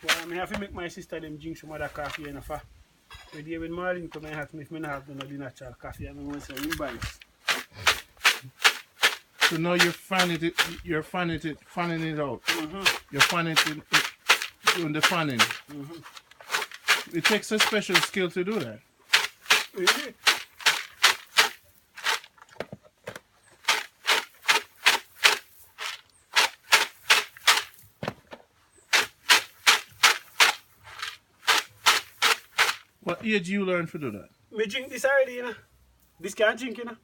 Well, I have to make my sister them drink some other coffee and a fa. When David Marlin come and have me, if I have none of the natural coffee, I want to say, you buy it. So now you're fanning it out. You're fanning it, doing the fanning. It takes a special skill to do that. Really? What age you learn to do that? Me drink this already, you know. This can't drink, you know.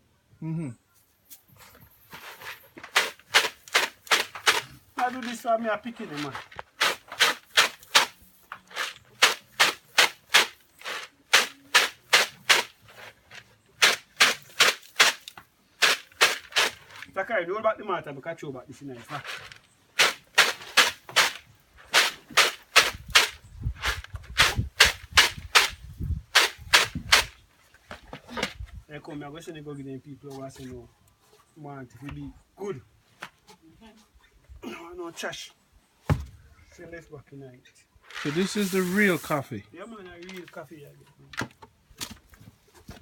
I do this for me, I pick it, man. Takari, roll back the matter because I throw back this knife. I come, I'm going to go give them people who want to know, want to be good. No trash. So let's back in it. So this is the real coffee. Yeah, man, a real coffee.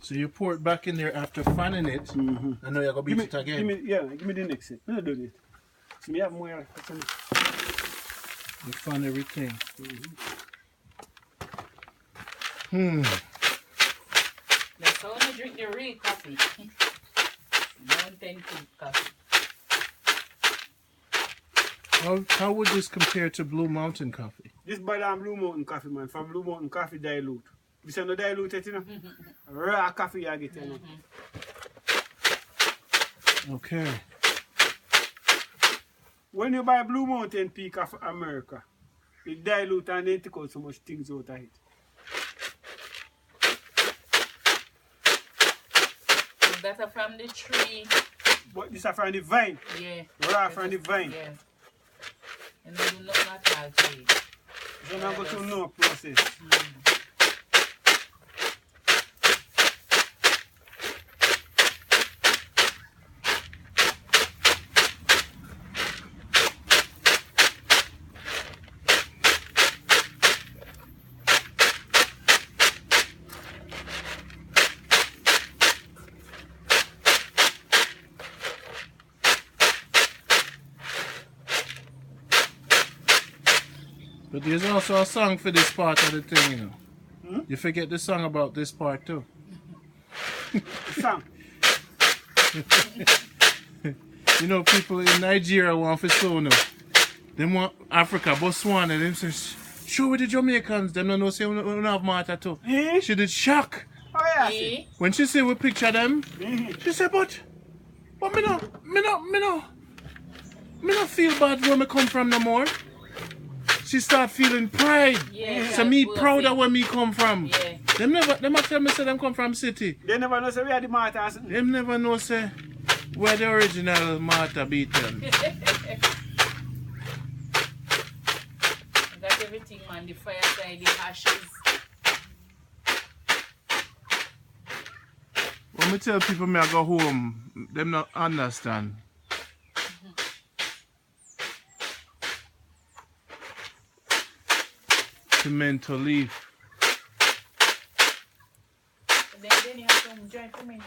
So you pour it back in there after fanning it, and now you're going to beat it again. Give me the next set. No, do it. So we have more. You fan everything. That's how you drink the real coffee. Mountain coffee. How would this compare to Blue Mountain coffee? This better than Blue Mountain coffee, man. From Blue Mountain coffee dilute. This is not diluted, you know. Raw coffee you get, you know. Okay. When you buy Blue Mountain Peak of America, it dilute and they take out so much things out of it. That's from the tree. But this is from the vine. Yeah. Raw from the vine. Yeah. And then you look at that tree. So now go to no process. But there's also a song for this part of the thing, you know. You forget the song about this part too. Song. You know, people in Nigeria want for so now. They want Africa, Botswana, them say, show with the Jamaicans, them don't know say we don't have Martha too. She did shock. Oh yeah. See? When she say we picture them, she said, but me no feel bad where me come from no more. She start feeling pride. Yeah, so me proud of where me come from. Yeah. Them a tell me say them come from city. They never know say we are the Marthas. Them never know say where the original Martha beat them. Got everything, man. The fireside, the ashes. When me tell people me I go home, them not understand. To mental leaf. Then you have some dry mental leaf.